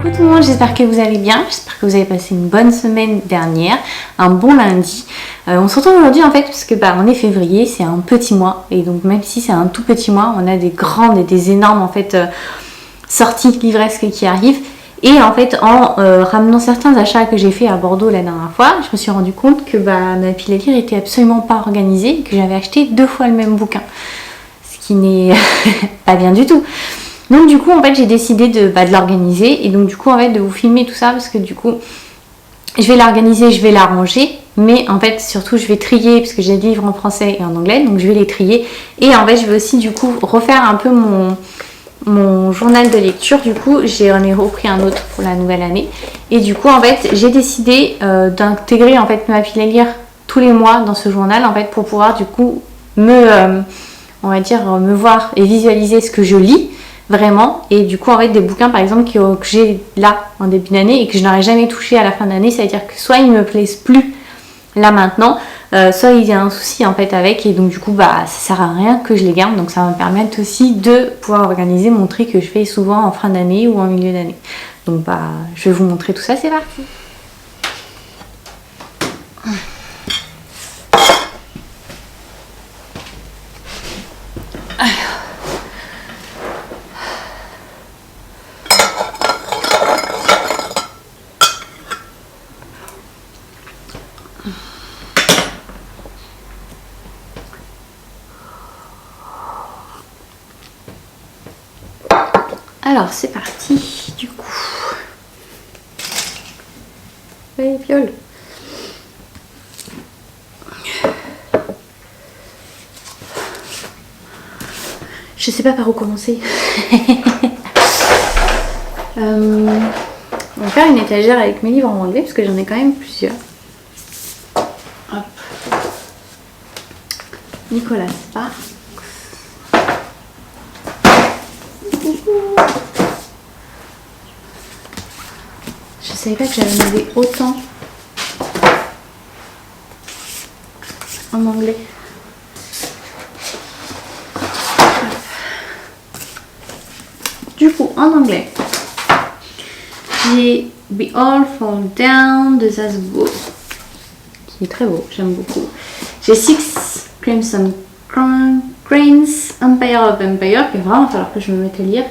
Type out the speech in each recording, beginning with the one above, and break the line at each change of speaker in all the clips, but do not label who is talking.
Coucou tout le monde, j'espère que vous allez bien, j'espère que vous avez passé une bonne semaine dernière, un bon lundi. On se retrouve aujourd'hui en fait parce que on est février, c'est un petit mois et donc même si c'est un tout petit mois, on a des grandes et des énormes en fait sorties livresques qui arrivent. Et en fait en ramenant certains achats que j'ai fait à Bordeaux la dernière fois, je me suis rendu compte que ma pile à lire était absolument pas organisée et que j'avais acheté 2 fois le même bouquin. Ce qui n'est pas bien du tout. Donc du coup en fait j'ai décidé de l'organiser et donc du coup en fait de vous filmer tout ça parce que du coup je vais l'organiser, je vais la ranger, mais en fait surtout je vais trier parce que j'ai des livres en français et en anglais, donc je vais les trier et en fait je vais aussi du coup refaire un peu mon journal de lecture. Du coup j'en ai repris un autre pour la nouvelle année et du coup en fait j'ai décidé d'intégrer en fait ma pile à lire tous les mois dans ce journal en fait pour pouvoir du coup me voir et visualiser ce que je lis vraiment, et du coup en fait des bouquins par exemple que j'ai là en début d'année et que je n'aurais jamais touché à la fin d'année, c'est à dire que soit ils me plaisent plus là maintenant, soit il y a un souci en fait avec, et donc du coup ça sert à rien que je les garde, donc ça va me permettre aussi de pouvoir organiser mon tri que je fais souvent en fin d'année ou en milieu d'année. Donc je vais vous montrer tout ça, c'est parti. Alors c'est parti du coup. Allez, viole. Je sais pas par où commencer. On va faire une étagère avec mes livres en anglais parce que j'en ai quand même plusieurs. Hop. Nicolas Sparks. Je savais pas que j'avais demandé autant en anglais. Du coup, en anglais, j'ai We All Fall Down de Zasbo, qui est très beau, j'aime beaucoup. J'ai Six Crimson Cranes, Empire of Empire, il va vraiment falloir que je me mette à lire.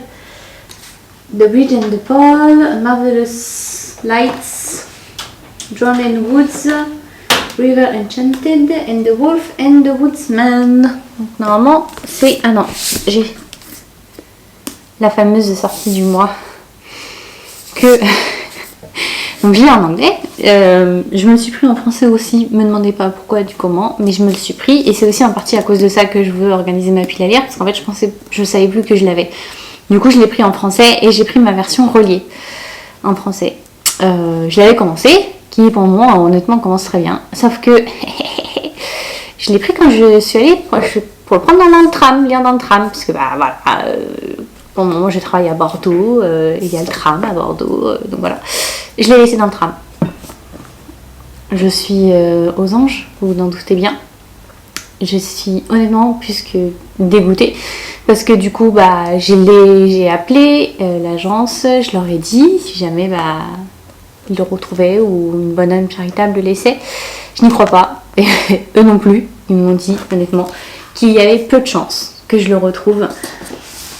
The Bridge and the Pole, Marvelous Lights, Drowned in Woods, River Enchanted, and The Wolf and the Woodsman. Donc normalement c'est... Ah non, j'ai la fameuse sortie du mois que... Donc je lis en anglais, je me le suis pris en français aussi, me demandez pas pourquoi du comment, mais je me le suis pris et c'est aussi en partie à cause de ça que je veux organiser ma pile à lire, parce qu'en fait je savais plus que je l'avais. Du coup je l'ai pris en français et j'ai pris ma version reliée en français. Je l'avais commencé, qui pour moi honnêtement commence très bien, sauf que je l'ai pris quand je suis allée pour le prendre dans le tram, lire dans le tram, parce que voilà, pour le moment je travaille à Bordeaux, il y a le tram à Bordeaux, donc voilà. Je l'ai laissé dans le tram. Je suis aux anges, vous vous en doutez bien. Je suis honnêtement plus que dégoûtée parce que du coup j'ai appelé l'agence, je leur ai dit si jamais ils le retrouvaient ou une bonne âme charitable le laissait. Je n'y crois pas, et eux non plus. Ils m'ont dit honnêtement qu'il y avait peu de chances que je le retrouve.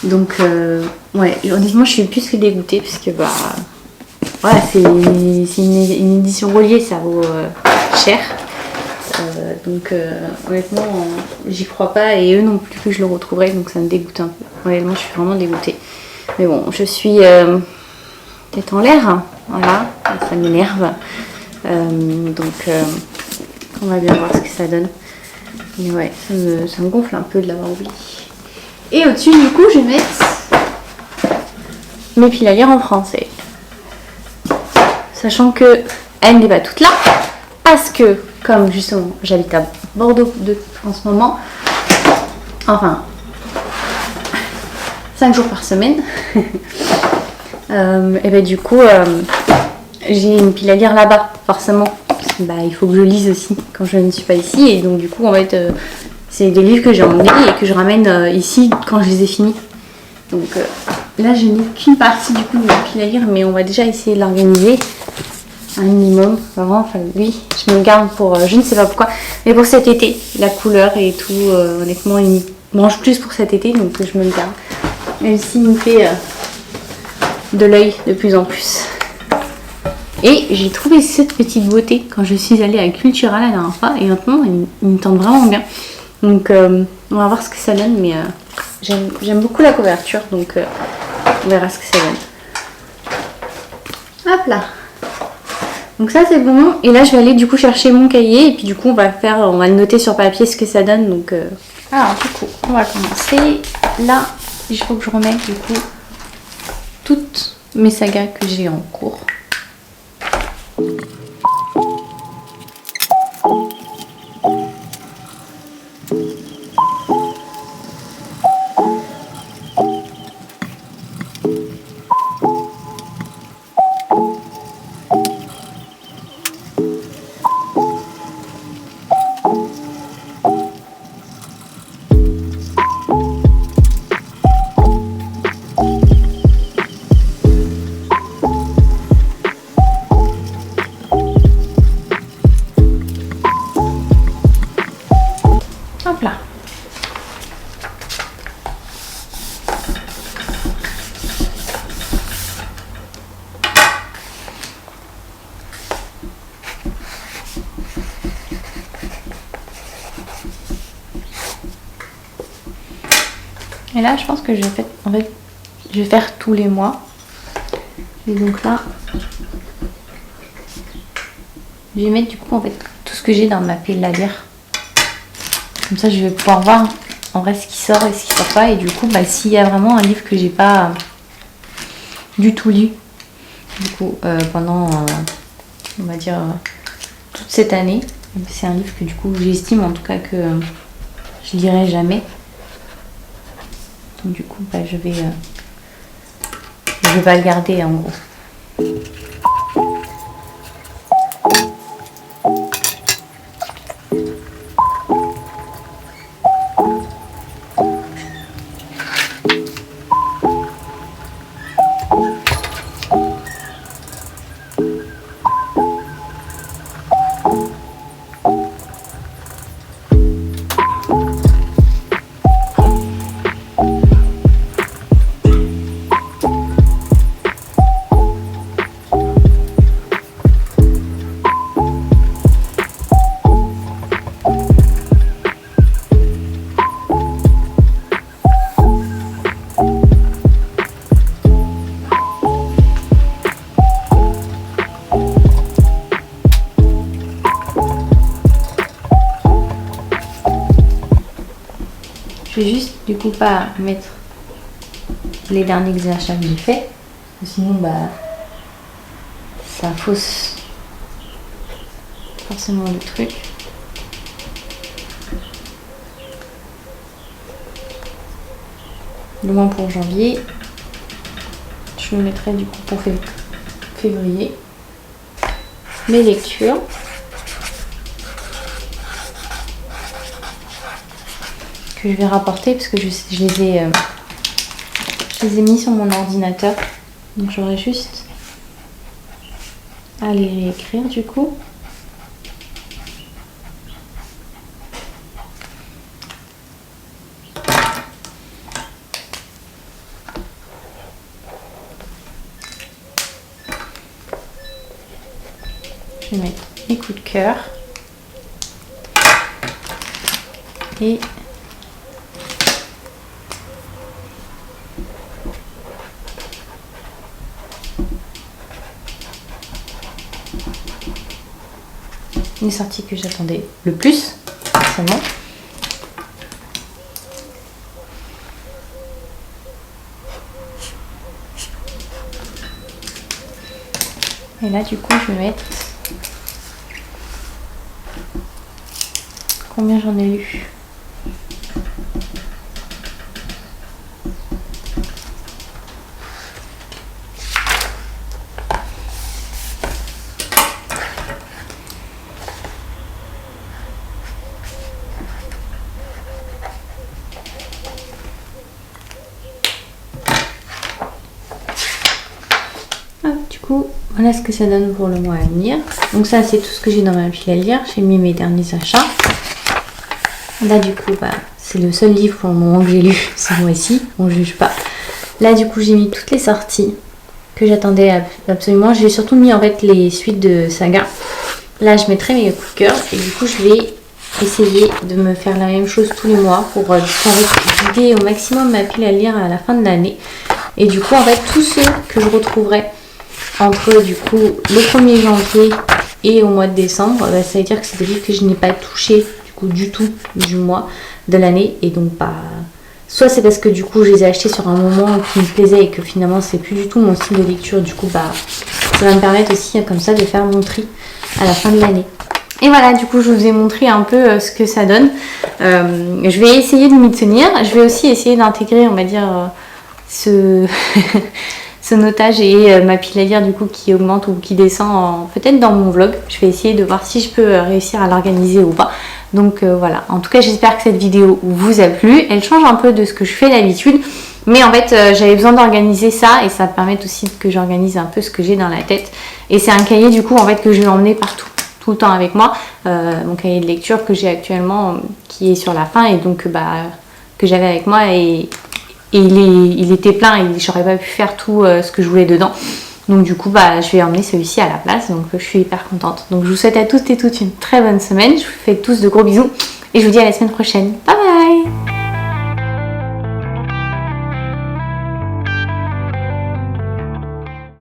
Donc ouais, honnêtement je suis plus que dégoûtée parce que voilà, c'est une édition reliée, ça vaut cher. Donc honnêtement j'y crois pas et eux non plus que je le retrouverai, donc ça me dégoûte un peu. Honnêtement je suis vraiment dégoûtée. Mais bon, je suis tête en l'air, hein. Voilà, ça m'énerve. Donc on va bien voir ce que ça donne. Mais ouais, ça me gonfle un peu de l'avoir oublié. Et au-dessus du coup je vais mettre mes piles à lire en français. Sachant que elle n'est pas toute là, parce que comme justement j'habite à Bordeaux en ce moment, enfin 5 jours par semaine, et du coup j'ai une pile à lire là-bas forcément, parce que il faut que je lise aussi quand je ne suis pas ici, et donc du coup en fait c'est des livres que j'ai emmenés et que je ramène ici quand je les ai finis. Donc là je n'ai qu'une partie du coup de ma pile à lire, mais on va déjà essayer de l'organiser un minimum. Vraiment, enfin oui, je me le garde pour je ne sais pas pourquoi, mais pour cet été, la couleur et tout, honnêtement il mange plus pour cet été, donc je me le garde. Même s'il me fait de l'œil de plus en plus. Et j'ai trouvé cette petite beauté quand je suis allée à Cultura la dernière fois, et maintenant il me tente vraiment bien. Donc on va voir ce que ça donne, mais j'aime beaucoup la couverture, donc on verra ce que ça donne. Hop là. Donc ça c'est bon, et là je vais aller du coup chercher mon cahier, et puis du coup on va le noter sur papier ce que ça donne. Donc alors du coup on va commencer. Là il faut que je remette du coup toutes mes sagas que j'ai en cours. Hop là. Et là, je pense que je vais faire tous les mois. Et donc là, je vais mettre du coup en fait tout ce que j'ai dans ma pile à lire. Comme ça, je vais pouvoir voir en vrai ce qui sort et ce qui sort pas. Et du coup, bah, s'il y a vraiment un livre que j'ai pas du tout lu, du coup, pendant, on va dire, toute cette année, c'est un livre que du coup, j'estime en tout cas que je lirai jamais. Donc du coup, bah, je vais pas le garder en gros. Je vais juste du coup pas mettre les derniers achats que j'ai fait, sinon bah ça fausse forcément le truc. Le moins pour janvier. Je me mettrai du coup pour février. Mes lectures. Que je vais rapporter parce que je les ai mis sur mon ordinateur. Donc j'aurai juste à les réécrire du coup. Je vais mettre mes coups de cœur. Et les sorties que j'attendais le plus, forcément. Et là, du coup, je vais mettre combien j'en ai lu. Du coup, voilà ce que ça donne pour le mois à venir. Donc ça, c'est tout ce que j'ai dans ma pile à lire. J'ai mis mes derniers achats. Là, du coup, c'est le seul livre pour le moment que j'ai lu ce mois-ci. On juge pas. Là, du coup, j'ai mis toutes les sorties que j'attendais absolument. J'ai surtout mis en fait les suites de saga. Là, je mettrai mes coups de cœur. Et du coup, je vais essayer de me faire la même chose tous les mois pour vider au maximum ma pile à lire à la fin de l'année. Et du coup, en fait, tous ceux que je retrouverai entre du coup le 1er janvier et au mois de décembre, ça veut dire que c'est des livres que je n'ai pas touché du coup du tout du mois de l'année. Et donc soit c'est parce que du coup je les ai achetés sur un moment qui me plaisait et que finalement c'est plus du tout mon style de lecture. Du coup ça va me permettre aussi comme ça de faire mon tri à la fin de l'année. Et voilà, du coup je vous ai montré un peu ce que ça donne. Je vais essayer de m'y tenir. Je vais aussi essayer d'intégrer, on va dire, ce notage et ma pile à lire du coup qui augmente ou qui descend peut-être dans mon vlog. Je vais essayer de voir si je peux réussir à l'organiser ou pas. Donc voilà, en tout cas j'espère que cette vidéo vous a plu. Elle change un peu de ce que je fais d'habitude, mais en fait j'avais besoin d'organiser ça et ça me permet aussi que j'organise un peu ce que j'ai dans la tête. Et c'est un cahier du coup en fait que je vais emmener partout, tout le temps avec moi. Mon cahier de lecture que j'ai actuellement qui est sur la fin et donc que j'avais avec moi et il était plein et j'aurais pas pu faire tout ce que je voulais dedans. Donc du coup je vais emmener celui-ci à la place. Donc je suis hyper contente. Donc je vous souhaite à tous et toutes une très bonne semaine. Je vous fais tous de gros bisous et je vous dis à la semaine prochaine. Bye bye.